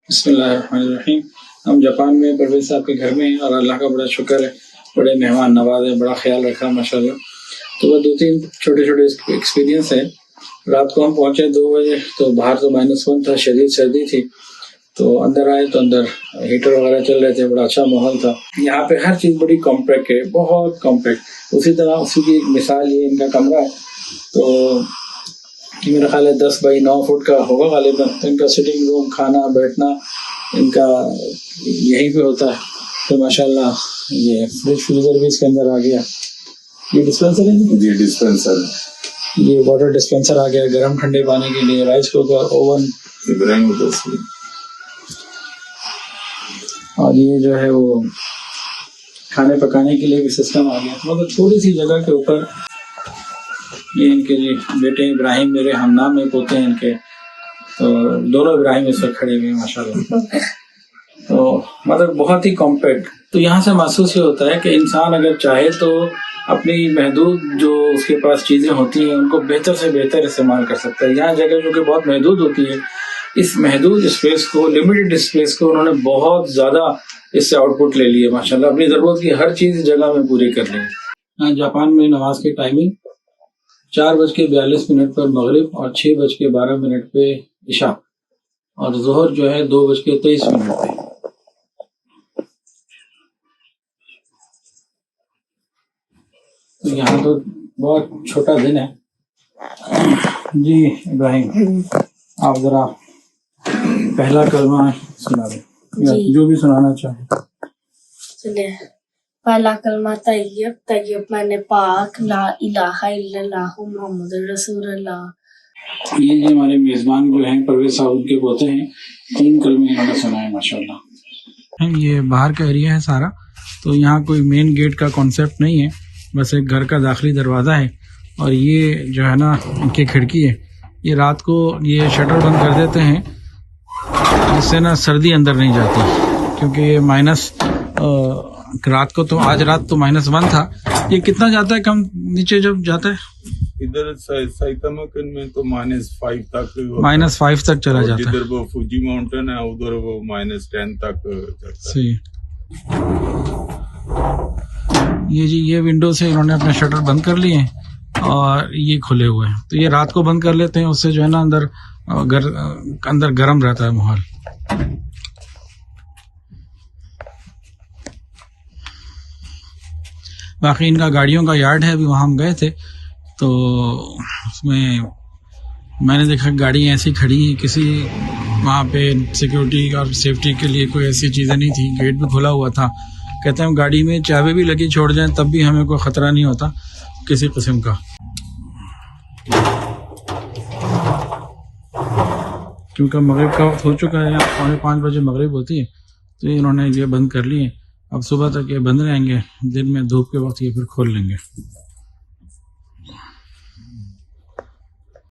बिस्मिल्लाहिर्रहमानिर्रहीम। हम जापान में परवेज़ साहब के घर में हैं और अल्लाह का बड़ा शुक्र है, बड़े मेहमान नवाज हैं, बड़ा ख्याल रखा माशाल्लाह। तो वह 2-3 छोटे-छोटे एक्सपीरियंस हैं। रात को हम पहुँचे 2 बजे, तो बाहर तो -1 था, शदीद सर्दी थी। तो अंदर आए तो अंदर हीटर वगैरह चल रहे थे, बड़ा अच्छा माहौल था। यहाँ पे हर चीज़ बड़ी कॉम्पैक्ट है, बहुत कॉम्पैक्ट। उसी तरह उसी की एक मिसाल ये इनका कमरा है, तो मेरा ख्याल है 10 बाई 9 फुट का होगा गालिबन। इनका सिटिंग रूम, खाना बैठना इनका यहीं पे होता है। तो माशाल्लाह ये फ्रिज फ्रीजर भी इसके अंदर आ गया। ये डिस्पेंसर है जी, डिस्पेंसर। ये वाटर डिस्पेंसर आ गया गर्म ठंडे पानी के लिए, राइस कुकर, ओवन, और ये जो है वो खाने पकाने के लिए भी सिस्टम आ गया। मतलब थोड़ी सी जगह के ऊपर ये इनके जी बेटे इब्राहिम मेरे हमनाम में पोते हैं इनके, तो दोनों इब्राहिम इस वक्त खड़े हुए हैं माशाल्लाह। तो मतलब बहुत ही कॉम्पैक्ट। तो यहाँ से महसूस ये होता है कि इंसान अगर चाहे तो अपनी महदूद जो उसके पास चीज़ें होती हैं उनको बेहतर से बेहतर इस्तेमाल कर सकता है। यहाँ जगह जो कि बहुत महदूद होती है, इस महदूद स्पेस को, लिमिटेड स्पेस को उन्होंने बहुत ज़्यादा इससे आउटपुट ले लिया माशाल्लाह। अपनी ज़रूरत की हर चीज़ जगह में पूरी कर ली। यहाँ जापान में नमाज की टाइमिंग 4:42 पर मगरिब और 6:12 पे इशा, और ज़ोहर जो है 2:23 पे। तो यहाँ तो बहुत छोटा दिन है जी। इब्राहिम, आप जरा पहला कलमा सुना दें, जो भी सुनाना चाहे। चलिए, पहला कलमा तैयब तैयब मैंने पाक, ला इलाहा इल्लल्लाह मुहम्मदुर रसूलुल्लाह। ये हमारे मेज़बान जो हैं परवेज़ साहब के पोते हैं, 3 कलमे इन्होंने सुनाए माशाल्लाह। ये बाहर का एरिया है सारा, तो यहाँ कोई मेन गेट का कॉन्सेप्ट नहीं है, बस एक घर का दाखिली दरवाज़ा है। और ये जो है ना इनकी खिड़की है, ये रात को ये शटर बंद कर देते हैं जिससे ना सर्दी अंदर नहीं जाती, क्योंकि ये माइनस रात को तो आज रात तो -1 था। ये कितना जाता है कम नीचे जब जाता है? इधर साइतामा में तो -5 तक -5 तक चला जाता है। जिधर वो फुजी माउंटेन है उधर वो -10 तक जाता है। सही। ये जी ये विंडो से इन्होंने अपने शटर बंद कर लिए हैं और ये खुले हुए हैं, तो ये रात को बंद कर लेते हैं, उससे जो है ना अंदर गर्म रहता है माहौल। बाकी इनका गाड़ियों का यार्ड है, अभी वहाँ हम गए थे तो उसमें मैंने देखा गाड़ियाँ ऐसी खड़ी हैं, किसी वहाँ पे सिक्योरिटी और सेफ्टी के लिए कोई ऐसी चीज़ें नहीं थी। गेट भी खुला हुआ था। कहते हैं हम गाड़ी में चाबी भी लगी छोड़ जाएं तब भी हमें कोई ख़तरा नहीं होता किसी किस्म का, क्योंकि मगरिब का वक्त हो चुका है, 4:45 बजे मगरिब होती है। तो इन्होंने ये बंद कर लिए, अब सुबह तक ये बंद रहेंगे, दिन में धूप के वक्त ये फिर खोल लेंगे।